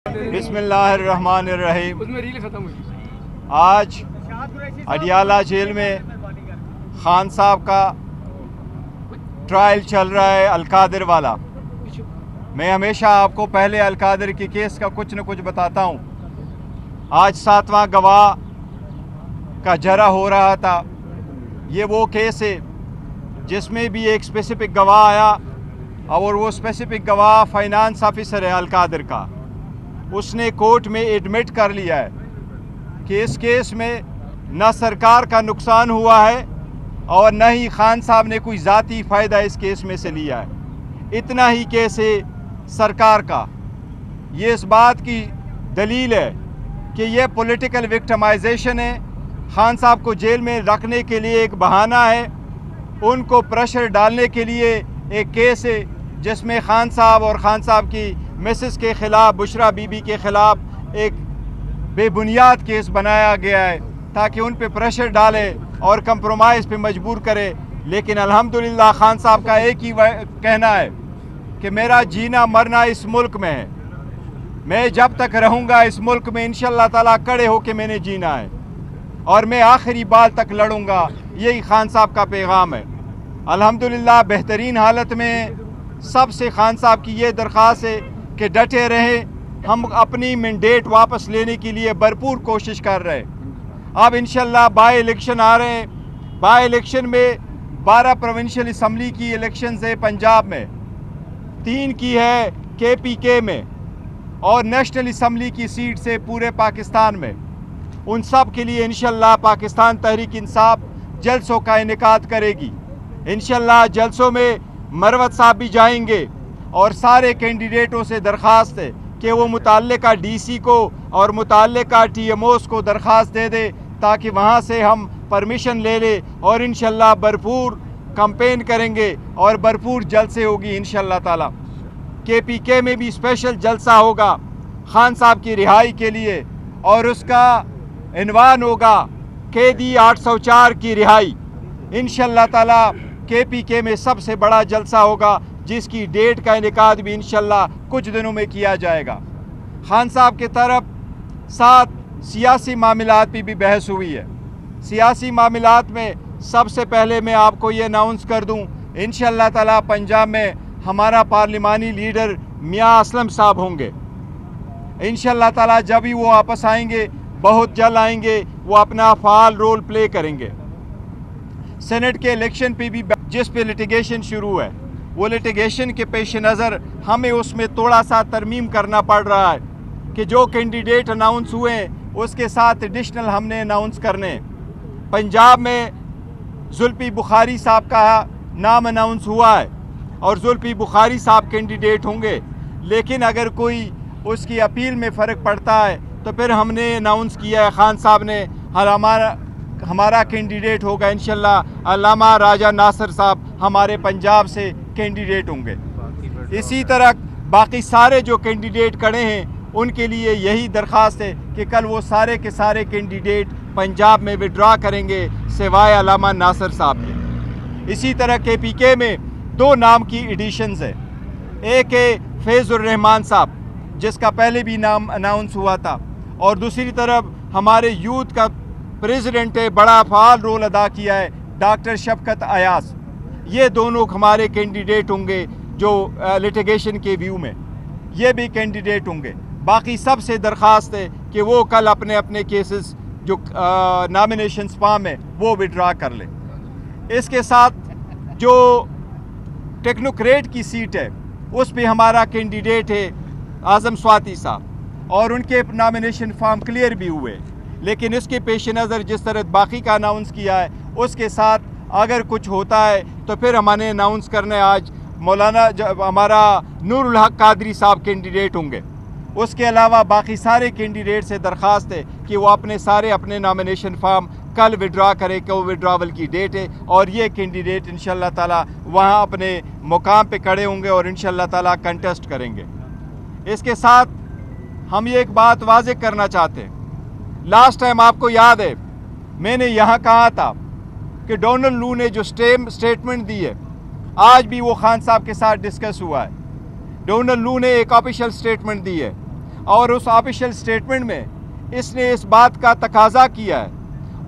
बिस्मिल्लाहिर्रहमानिर्रहीम। आज अडियाला जेल में खान साहब का ट्रायल चल रहा है अलकादिर वाला। मैं हमेशा आपको पहले अलकादिर के केस का कुछ न कुछ बताता हूँ। आज 7वां गवाह का जरा हो रहा था। ये वो केस है जिसमें भी एक स्पेसिफिक गवाह आया और वो स्पेसिफिक गवाह फाइनेंस ऑफिसर है अलकादिर का। उसने कोर्ट में एडमिट कर लिया है कि इस केस में न सरकार का नुकसान हुआ है और न ही खान साहब ने कोई ज़ाती फ़ायदा इस केस में से लिया है। इतना ही केस है सरकार का। ये इस बात की दलील है कि ये पॉलिटिकल विक्टिमाइजेशन है। खान साहब को जेल में रखने के लिए एक बहाना है, उनको प्रेशर डालने के लिए एक केस है जिसमें खान साहब और खान साहब की मिसेस के ख़िलाफ़, बुशरा बीबी के ख़िलाफ़ एक बेबुनियाद केस बनाया गया है ताकि उन पे प्रेशर डाले और कंप्रोमाइज़ पे मजबूर करे। लेकिन अल्हम्दुलिल्लाह खान साहब का एक ही कहना है कि मेरा जीना मरना इस मुल्क में है, मैं जब तक रहूँगा इस मुल्क में इंशाअल्लाह ताला कड़े होके मैंने जीना है और मैं आखिरी बाल तक लड़ूंगा। यही खान साहब का पैगाम है। अल्हम्दुलिल्लाह बेहतरीन हालत में सबसे खान साहब की ये दरख्वास्त है कि डटे रहें। हम अपनी मैंडेट वापस लेने के लिए भरपूर कोशिश कर रहे हैं। अब इंशाअल्लाह बाई इलेक्शन आ रहे हैं। बाई इलेक्शन में 12 प्रोविंशियल असम्बली की इलेक्शंस है पंजाब में, 3 की है KPK में और नेशनल असम्बली की सीट से पूरे पाकिस्तान में। उन सब के लिए इंशाअल्लाह पाकिस्तान तहरीक इंसाफ जलसों का इनेकाद करेगी। इंशाअल्लाह जलसों में मरवत साहब भी जाएंगे और सारे कैंडिडेटों से दरख्वास्त है कि वो मुताल्लिका DC को और मुताल्लिका TMOs को दरख्वास्त दे दे ताकि वहाँ से हम परमिशन ले ले और इंशाअल्लाह भरपूर कैंपेन करेंगे और भरपूर जलसे होगी इंशाअल्लाह ताला। KPK में भी स्पेशल जलसा होगा खान साहब की रिहाई के लिए और उसका इन्वान होगा कैदी 804 की रिहाई। इंशाअल्लाह ताला KPK में सबसे बड़ा जलसा होगा जिसकी डेट का इनेकाद भी इंशाअल्लाह कुछ दिनों में किया जाएगा। खान साहब के तरफ साथ सियासी मामलात पे भी बहस हुई है। सियासी मामलात में सबसे पहले मैं आपको ये अनाउंस कर दूं, इंशाअल्लाह ताला पंजाब में हमारा पार्लिमानी लीडर मियां असलम साहब होंगे। इंशाअल्लाह ताला जब ही वो वापस आएंगे, बहुत जल्द आएंगे, वो अपना फ़ाल रोल प्ले करेंगे। सेनेट के इलेक्शन पे भी जिस पे लिटिगेशन शुरू है, वो लिटिगेशन के पेश नज़र हमें उसमें थोड़ा सा तरमीम करना पड़ रहा है कि जो कैंडिडेट अनाउंस हुए हैं उसके साथ एडिशनल हमने अनाउंस करने। पंजाब में जुल्फी बुखारी साहब का नाम अनाउंस हुआ है और जुल्फी बुखारी साहब कैंडिडेट होंगे, लेकिन अगर कोई उसकी अपील में फ़र्क पड़ता है तो फिर हमने अनाउंस किया है खान साहब ने हमारा कैंडिडेट होगा इंशाअल्लाह अल्लामा राजा नासिर साहब हमारे पंजाब से कैंडिडेट होंगे। इसी तरह बाकी सारे जो कैंडिडेट खड़े हैं उनके लिए यही दरख्वास्त है कि कल वो सारे के सारे कैंडिडेट पंजाब में विड्रॉ करेंगे सिवाय अल्लामा नासिर साहब के। इसी तरह KPK में 2 नाम की एडिशंस है। एक है फैज़ुर रहमान साहब जिसका पहले भी नाम अनाउंस हुआ था और दूसरी तरफ हमारे यूथ का प्रेसिडेंट है, बड़ा फ़ाल रोल अदा किया है, डॉक्टर शफकत अयाज। ये दोनों हमारे कैंडिडेट होंगे जो लिटिगेशन के व्यू में ये भी कैंडिडेट होंगे। बाकी सबसे दरख्वास्त है कि वो कल अपने अपने केसेस जो नॉमिनेशन फॉर्म है वो विड्रॉ कर लें। इसके साथ जो टेक्नोक्रेट की सीट है उस पे हमारा कैंडिडेट है आज़म स्वाति साहब और उनके नॉमिनेशन फॉर्म क्लियर भी हुए, लेकिन इसके पेश नज़र जिस तरह बाकी का अनाउंस किया है उसके साथ अगर कुछ होता है तो फिर हमने अनाउंस करना है। आज मौलाना हमारा नूरुल हक कादरी साहब कैंडिडेट होंगे। उसके अलावा बाकी सारे कैंडिडेट से दरख्वास्त है कि वो अपने नॉमिनेशन फॉर्म कल विड्रॉ करें कि वो विड्रॉवल की डेट है और ये कैंडिडेट इंशाअल्लाह ताला वहाँ अपने मुकाम पे खड़े होंगे और इंशाअल्लाह ताला कंटेस्ट करेंगे। इसके साथ हम ये एक बात वाज़ेह करना चाहते हैं। लास्ट टाइम आपको याद है मैंने यहाँ कहा था कि डोनाल्ड लू ने जो स्टेटमेंट दी है आज भी वो खान साहब के साथ डिस्कस हुआ है। डोनाल्ड लू ने एक ऑफिशियल स्टेटमेंट दी है اور اس آفیشیل سٹیٹمنٹ میں اس نے اس بات کا تقاضا کیا ہے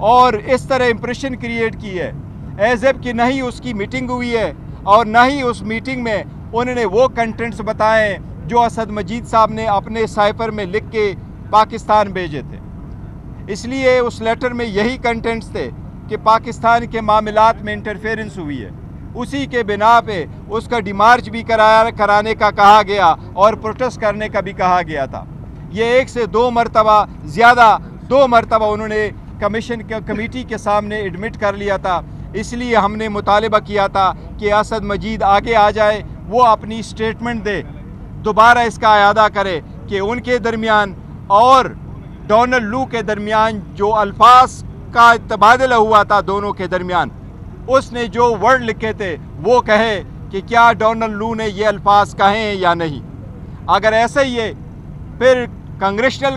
اور اس طرح امپریشن کریٹ کی ہے ایز ایف کہ نہ ہی اس کی میٹنگ ہوئی ہے اور نہ ہی اس میٹنگ میں انہوں نے وہ کنٹینٹس بتائے جو اسد مجید صاحب نے اپنے سائفر میں لکھ کے پاکستان بھیجے تھے. اس لیے اس لیٹر میں یہی کنٹینٹس تھے کہ پاکستان کے معاملات میں انٹرفیرنس ہوئی ہے. اسی کے بنا پہ اس کا ڈیمارچ بھی کرانے کا کہا گیا اور پروٹیسٹ کرنے کا بھی کہا گیا تھا. یہ 1 سے 2 مرتبہ زیادہ 2 مرتبہ انہوں نے کمیٹی کے سامنے ایڈمٹ کر لیا تھا. اس لیے ہم نے مطالبہ کیا تھا کہ اسد مجید آگے آ جائے, وہ اپنی سٹیٹمنٹ دے, دوبارہ اس کا اعادہ کرے کہ ان کے درمیان اور ڈونلڈ لو کے درمیان جو الفاظ کا تبادلہ ہوا تھا دونوں کے درمیان, اس نے جو ورڈ لکھے تھے وہ کہے کہ کیا ڈونلڈ لو نے یہ الفاظ کہے ہیں یا نہیں. اگر ایسا ہی ہے پھر کنگریشنل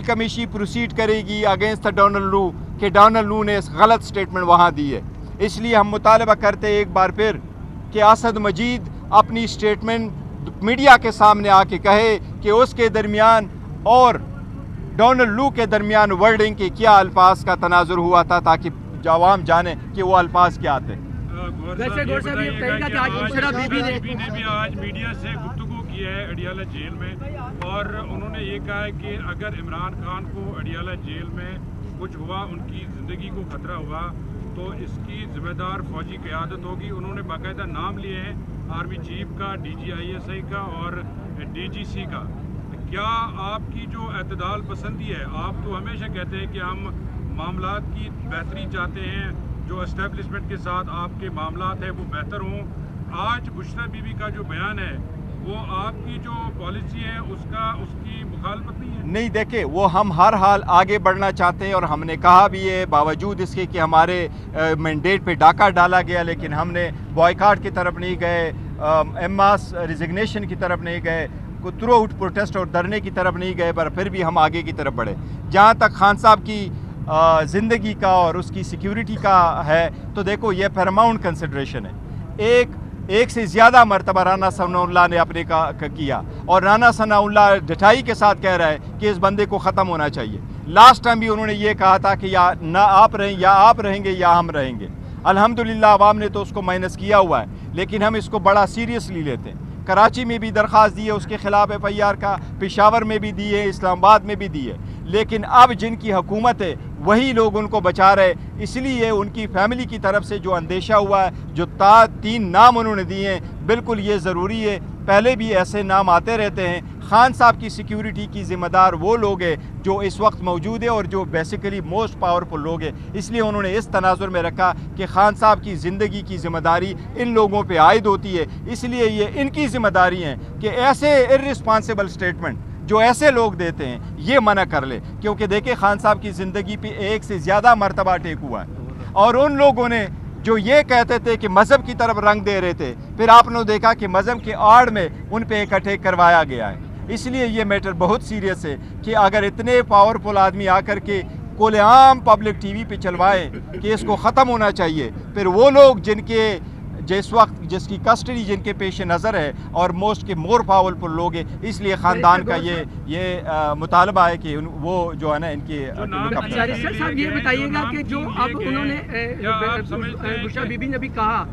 کمیشن پروسیڈ کرے گی اگینسٹ ڈونلڈ لو کہ ڈونلڈ لو نے غلط سٹیٹمنٹ وہاں دی ہے. اس لیے ہم مطالبہ کرتے ایک بار پھر کہ اسد مجید اپنی سٹیٹمنٹ میڈیا کے سامنے آ کے کہے کہ اس کے درمیان اور ڈونلڈ لو کے درمیان ورڈنگ کے کیا الفاظ کا تناظر ہوا تھا تاکہ عوام جانے کہ وہ الفاظ کیا تھے. آج میڈیا سے گفتگو کی ہے اڈیالہ جیل میں اور انہوں نے یہ کہا ہے کہ اگر عمران خان کو اڈیالہ جیل میں کچھ ہوا, ان کی زندگی کو خطرہ ہوا, تو اس کی ذمہ دار فوجی قیادت ہوگی. انہوں نے باقاعدہ نام لیے ہیں آرمی چیف کا, DGISI کا اور DGC کا. کیا آپ کی جو اعتدال پسندی ہے, آپ تو ہمیشہ کہتے ہیں کہ ہم معاملات کی بہتری چاہتے ہیں, جو اسٹیبلشمنٹ کے ساتھ آپ کے معاملات ہیں وہ بہتر ہوں. آج بشرا بی بی کا جو بیان ہے وہ آپ کی جو پالیسی ہے اس کی مخالفت نہیں ہے؟ نہیں, دیکھیں وہ ہم ہر حال آگے بڑھنا چاہتے ہیں اور ہم نے کہا بھی ہے باوجود اس کے کہ ہمارے مینڈیٹ پہ ڈاکہ ڈالا گیا, لیکن ہم نے بوائیکاٹ کی طرف نہیں گئے, ماس ریزگنیشن کی طرف نہیں گئے, تھرو آؤٹ پروٹیسٹ اور دھرنے کی طرف نہیں گئے, پر پھر بھی ہم آگے کی طرف بڑھے. جہاں تک خان صاحب کی زندگی کا اور اس کی سیکیورٹی کا ہے تو دیکھو یہ پیراماؤنٹ کنسیڈریشن ہے. ایک سے زیادہ مرتبہ رانا ثناء اللہ نے اپنے کا کیا اور رانا ثناء اللہ ڈٹائی کے ساتھ کہہ رہا ہے کہ اس بندے کو ختم ہونا چاہیے. لاسٹ ٹائم بھی انہوں نے یہ کہا تھا کہ یا نہ آپ رہیں گے یا ہم رہیں گے. الحمدللہ عوام نے تو اس کو مائنس کیا ہوا ہے, لیکن ہم اس کو بڑا سیریسلی لیتے ہیں. کراچی میں بھی درخواست دی ہے اس کے خلاف FIR کا, پشاور میں بھی دی ہے, اسلام آباد میں بھی دی ہے, لیکن اب جن کی حکومت ہے وہی لوگ ان کو بچا رہے. اس لیے ان کی فیملی کی طرف سے جو اندیشہ ہوا ہے, جو 3 نام انہوں نے دیے ہیں, بالکل یہ ضروری ہے. پہلے بھی ایسے نام آتے رہتے ہیں. خان صاحب کی سیکیورٹی کی ذمہ دار وہ لوگ ہیں جو اس وقت موجود ہے اور جو بیسیکلی موسٹ پاورفل لوگ ہیں. اس لیے انہوں نے اس تناظر میں رکھا کہ خان صاحب کی زندگی کی ذمہ داری ان لوگوں پہ عائد ہوتی ہے. اس لیے یہ ان کی ذمہ داری ہے کہ ایسے ارسپانسبل سٹیٹمنٹ جو ایسے لوگ دیتے ہیں یہ منع کر لے, کیونکہ دیکھیں خان صاحب کی زندگی پہ 1 سے زیادہ مرتبہ اٹیک ہوا ہے. اور ان لوگوں نے جو یہ کہتے تھے کہ مذہب کی طرف رنگ دے رہے تھے, پھر آپ نے دیکھا کہ مذہب کے آڑ میں ان پہ ایک اٹیک کروایا گیا ہے. اس لیے یہ میٹر بہت سیریس ہے کہ اگر اتنے پاورفل آدمی آ کر کے کھلے عام پبلک ٹی وی پہ چلوائیں کہ اس کو ختم ہونا چاہیے, پھر وہ لوگ جس کی کسٹڈی جن کے پیش نظر ہے اور مور پاورفل لوگ ہیں, اس لیے خاندان کا یہ مطالبہ ہے کہ وہ جو ہے نا ان کی صاحب یہ بتائیے گا کہ جو اب انہوں نے بشرا بی بی نے بھی کہا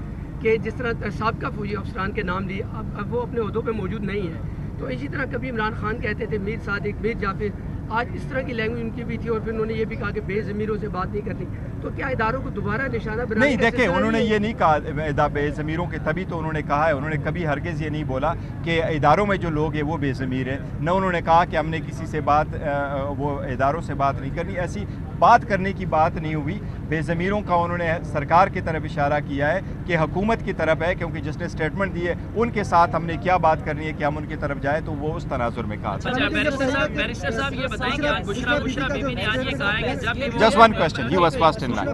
کہ جس طرح سابقہ فوجی افسران کے نام لیے, اب وہ اپنے عہدوں پہ موجود نہیں ہے, تو اسی طرح کبھی عمران خان کہتے تھے میر صادق, میر جعفر, آج اس طرح کی لینگویج ان کی بھی تھی, اور پھر انہوں نے یہ بھی کہا کہ بے ضمیروں سے بات نہیں کرنی. تو کیا اداروں کو دوبارہ نشانہ بنانے نہیں, دیکھیں انہوں نے یہ نہیں کہا بے ضمیروں کے, تبھی تو انہوں نے کہا ہے. انہوں نے کبھی ہرگز یہ نہیں بولا کہ اداروں میں جو لوگ ہیں وہ بے ضمیر ہیں. نہ انہوں نے کہا کہ ہم نے کسی سے وہ اداروں سے بات نہیں کرنی. ایسی بات کرنے کی بات نہیں ہوئی. بے ضمیروں کا انہوں نے سرکار کی طرف اشارہ کیا ہے کہ حکومت کی طرف ہے, کیونکہ جس نے سٹیٹمنٹ دی ہے ان کے ساتھ ہم نے کیا بات کرنی ہے کہ ہم ان کی طرف جائیں, تو وہ اس تناظر میں کہا تھا. Just one question, he was first in line.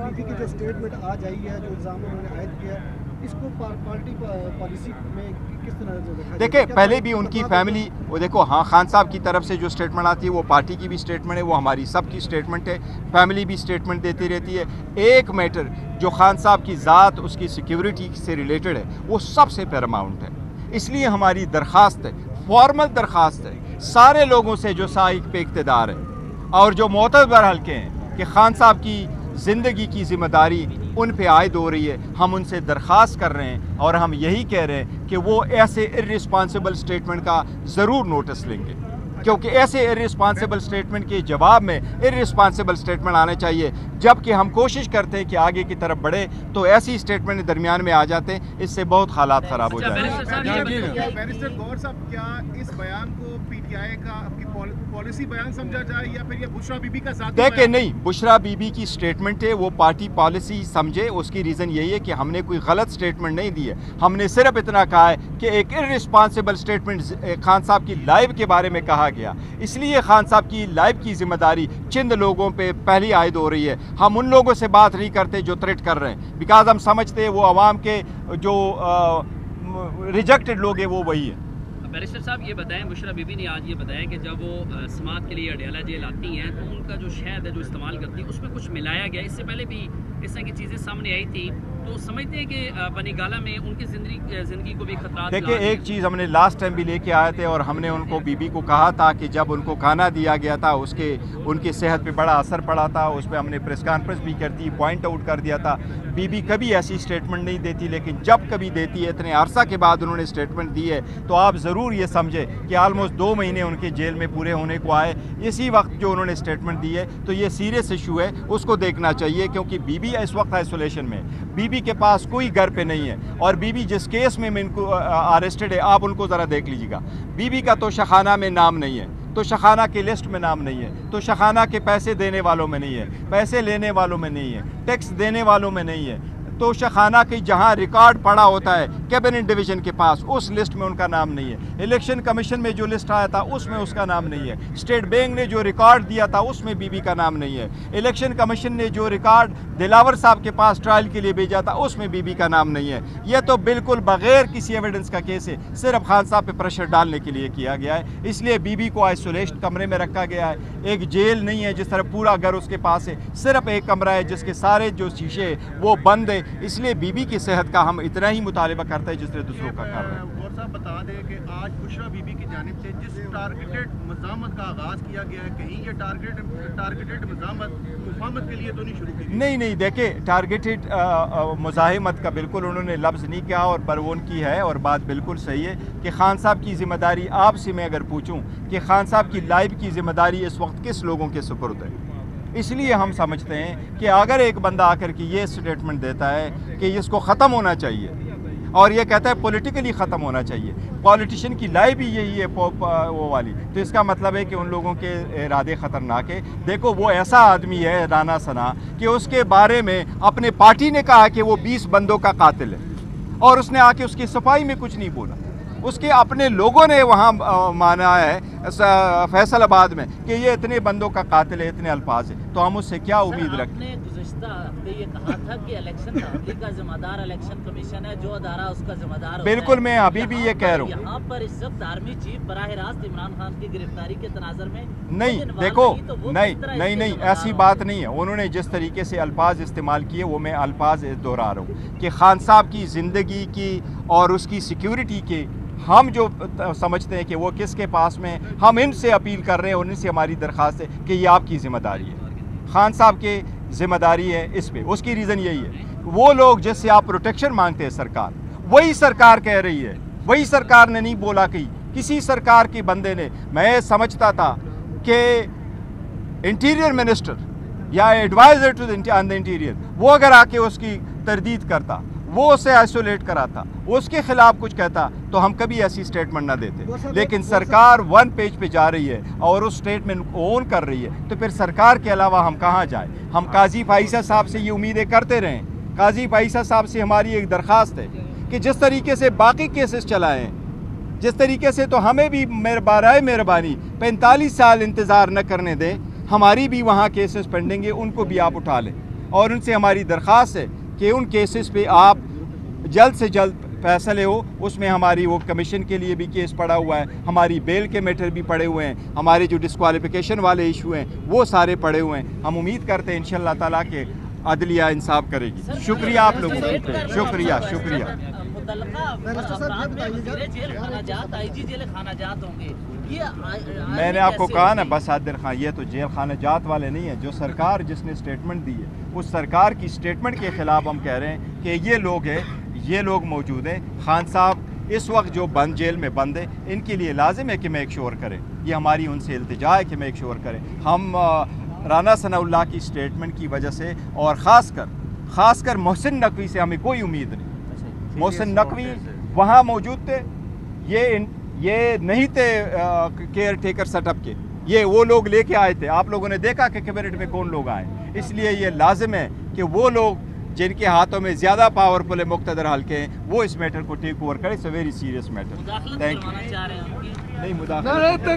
دیکھیں پہلے بھی ان کی فیملی, وہ دیکھو ہاں خان صاحب کی طرف سے جو سٹیٹمنٹ آتی ہے وہ پارٹی کی بھی سٹیٹمنٹ ہے, وہ ہماری سب کی سٹیٹمنٹ ہے, فیملی بھی سٹیٹمنٹ دیتی رہتی ہے. ایک میٹر جو خان صاحب کی ذات, اس کی سیکیورٹی سے ریلیٹڈ ہے, وہ سب سے پیراماؤنٹ ہے. اس لیے ہماری درخواست ہے फॉर्मल दरख्वास्त है सारे लोगों से जो साइक पे इक़्तिदार है और जो मोतबर हल्के हैं कि खान साहब की ज़िंदगी की ज़िम्मेदारी उन पे आयद हो रही है। हम उनसे दरख्वास्त कर रहे हैं और हम यही कह रहे हैं कि वो ऐसे इर्रिस्पॉन्सिबल स्टेटमेंट का ज़रूर नोटिस लेंगे, क्योंकि ऐसे इर्रिस्पॉन्सिबल स्टेटमेंट के जवाब में इर्रिस्पॉन्सिबल स्टेटमेंट आने चाहिए। जबकि हम कोशिश करते हैं कि आगे की तरफ बढ़े तो ऐसी स्टेटमेंट दरमियान में आ जाते हैं, इससे बहुत हालात ख़राब हो जाते हैं। बैरिस्टर गौहर साहब, क्या इस बयान को पीटीआई का आपकी पॉलिसी बयान समझा जाए या फिर ये बुशरा बीबी का ज़ाती बयान? देखिए नहीं, बुशरा बीबी की स्टेटमेंट है, वो पार्टी पॉलिसी समझे। उसकी रीज़न यही है कि हमने कोई गलत स्टेटमेंट नहीं दी है, हमने सिर्फ इतना कहा है कि एक इर्रिस्पॉन्सिबल स्टेटमेंट खान साहब की लाइफ के बारे में कहा गया, इसलिए खान साहब की लाइफ की जिम्मेदारी चंद लोगों पे पहली आयद हो रही है। हम उन लोगों से बात नहीं करते जो थ्रेट कर रहे हैं, बिकॉज हम समझते हैं वो आवाम के जो रिजेक्टेड लोग हैं वो वही है। बैरिस्टर साहब ये बताएं, बुशरा बीबी ने आज ये बताया कि जब वो समाअत के लिए अडियाला जेल आती हैं तो उनका जो शहद है जो इस्तेमाल करती है उसमें कुछ मिलाया गया। इससे पहले भी इस तरह की चीज़ें सामने आई थी, तो समझते हैं कि बनीगाला में उनकी ज़िंदगी को भी खतरा। देखिए एक चीज़ हमने लास्ट टाइम भी लेके आए थे और हमने उनको बीबी को कहा था कि जब उनको खाना दिया गया था उसके उनकी सेहत पे बड़ा असर पड़ा था, उस पर हमने प्रेस कॉन्फ्रेंस भी कर दी, पॉइंट आउट कर दिया था। बीबी कभी ऐसी स्टेटमेंट नहीं देती, लेकिन जब कभी देती है, इतने अरसा के बाद उन्होंने स्टेटमेंट दी है, तो आप ज़रूर ये समझे कि आलमोस्ट 2 महीने उनके जेल में पूरे होने को आए। इसी वक्त जो उन्होंने स्टेटमेंट दी है तो ये सीरियस इशू है, उसको देखना चाहिए, क्योंकि बीबी इस वक्त आइसोलेशन में, बीबी के पास कोई घर पे नहीं है और बीबी जिस केस में इनको अरेस्टेड है आप उनको ज़रा देख लीजिएगा। बीबी का तो शखाना में नाम नहीं है, तो शखाना के लिस्ट में नाम नहीं है, तो शखाना के पैसे देने वालों में नहीं है, पैसे लेने वालों में नहीं है, टैक्स देने वालों में नहीं है, तो शखाना की जहां रिकॉर्ड पड़ा होता है कैबिनेट डिवीज़न के पास, उस लिस्ट में उनका नाम नहीं है। इलेक्शन कमीशन में जो लिस्ट आया था उसमें उसका नाम नहीं है। स्टेट बैंक ने जो रिकॉर्ड दिया था उसमें बीबी का नाम नहीं है। इलेक्शन कमीशन ने जो रिकॉर्ड दिलावर साहब के पास ट्रायल के लिए भेजा था उसमें बीबी का नाम नहीं है। यह तो बिल्कुल बगैर किसी एविडेंस का केस है, सिर्फ खान साहब पे प्रेशर डालने के लिए किया गया है। इसलिए बीबी को आइसोलेशन कमरे में रखा गया है। एक जेल नहीं है जिस तरह पूरा घर उसके पास है, सिर्फ एक कमरा है जिसके सारे जो शीशे वो बंद है। इसलिए बीबी की सेहत का हम इतना ही मुतालबा करते हैं जिसने दूसरों का कर रहे हैं। गौहर साहब बता दें कि आज बुशरा बीबी की जानिब से जिस टारगेटेड मज़ामत का आगाज़ किया गया है, कहीं ये टारगेटेड मज़ामत मुफाहमत के लिए तो नहीं शुरू की? नहीं, देखिए टारगेटेड मुज़ाहिमत का बिल्कुल उन्होंने लफ्ज़ नहीं किया और बरवोन की है, और बात बिल्कुल सही है कि खान साहब की ज़िम्मेदारी, आपसे मैं अगर पूछूं कि खान साहब की लाइफ की ज़िम्मेदारी इस वक्त किस लोगों के सुपुर्द है, इसलिए हम समझते हैं कि अगर एक बंदा आकर के ये स्टेटमेंट देता है कि इसको ख़त्म होना चाहिए और ये कहता है पॉलिटिकली ख़त्म होना चाहिए, पॉलिटिशियन की लाइफ ही यही है वो वाली, तो इसका मतलब है कि उन लोगों के इरादे ख़तरनाक है। देखो वो ऐसा आदमी है राना सना कि उसके बारे में अपने पार्टी ने कहा कि वो 20 बंदों का कातिल है और उसने आके उसकी सफाई में कुछ नहीं बोला। उसके अपने लोगों ने वहाँ माना है फैसलाबाद में कि ये इतने बंदों का कातिल है, इतने अल्फाज है, तो हम उससे क्या उम्मीद रखते हैं? आपने गुज़िश्ता हफ्ते ये कहा था कि इलेक्शन का जिम्मेदार इलेक्शन कमीशन है, जो अदारा उसका जिम्मेदार। बिल्कुल, मैं अभी भी ये कह रहा हूँ। यहाँ पर इस वक्त आर्मी चीफ बराह रास्त इमरान खान की गिरफ्तारी के तनाजर में नहीं, देखो नहीं, ऐसी बात नहीं है। उन्होंने जिस तरीके से अल्फाज इस्तेमाल किए वो मैं अल्फाज दोहरा रहा हूँ कि खान साहब की ज़िंदगी की और उसकी सिक्योरिटी के हम जो समझते हैं कि वो किसके पास में, हम इनसे अपील कर रहे हैं और इनसे हमारी दरख्वास्त है कि ये आपकी ज़िम्मेदारी है, खान साहब की ज़िम्मेदारी है इस पे। उसकी रीज़न यही है, वो लोग जिससे आप प्रोटेक्शन मांगते हैं सरकार, वही सरकार कह रही है, वही सरकार ने नहीं बोला कि किसी सरकार के बंदे ने। मैं समझता था कि इंटीरियर मिनिस्टर या एडवाइज़र टू द इंटीरियर वो अगर आके उसकी तरदीद करता, वो उसे आइसोलेट कराता, उसके खिलाफ कुछ कहता, तो हम कभी ऐसी स्टेटमेंट ना देते। लेकिन सरकार 1 पेज पे जा रही है और उस स्टेटमेंट को ओन कर रही है, तो फिर सरकार के अलावा हम कहाँ जाएं? हम काजी फाइसा साहब से ये उम्मीदें करते रहें। काजी फाइसा साहब से हमारी एक दरख्वास्त है कि जिस तरीके से बाकी केसेस चलाए हैं, जिस तरीके से, तो हमें भी बराए मेहरबानी 45 साल इंतज़ार न करने दें। हमारी भी वहाँ केसेस पेंडिंग है, उनको भी आप उठा लें और उनसे हमारी दरख्वास्त है कि उन केसेस पे आप जल्द से जल्द फैसले हो। उसमें हमारी वो कमीशन के लिए भी केस पड़ा हुआ है, हमारी बेल के मैटर भी पड़े हुए हैं, हमारे जो डिस्क्वालिफिकेशन वाले इशू हैं वो सारे पड़े हुए हैं। हम उम्मीद करते हैं इंशाअल्लाह ताला के अदलिया इंसाफ करेगी। शुक्रिया आप लोगों को, शुक्रिया। मुतल्लिका अफराद में वज़ीर जेल खानाजात, आईजी जेल खानाजात होंगे। मैंने आपको कहा ना बसादिर खान, ये तो जेल खानाजात वाले नहीं है। जो सरकार जिसने स्टेटमेंट दी है उस सरकार की स्टेटमेंट के ख़िलाफ़ हम कह रहे हैं कि ये लोग हैं, ये लोग मौजूद हैं। खान साहब इस वक्त जो बंद जेल में बंद है, इनके लिए लाजिम है कि मेक श्योर करें, ये हमारी उनसे इल्तिजा है कि मेक श्योर करें। हम राना सनाउल्लाह की स्टेटमेंट की वजह से और ख़ासकर मोहसिन नकवी से हमें कोई उम्मीद नहीं। मोहसिन नकवी वहाँ मौजूद थे, ये नहीं थे केयर टेकर सेटअप के, ये वो लोग लेके आए थे। आप लोगों ने देखा कि कैबिनेट में कौन लोग आए। इसलिए ये लाजिम है कि वो लोग जिनके हाथों में ज़्यादा पावरफुल है मुक़्तदर हल्के हैं, वो इस मैटर को टेक ओवर करें। It's a very serious matter. Thank you. नहीं मुदाखलत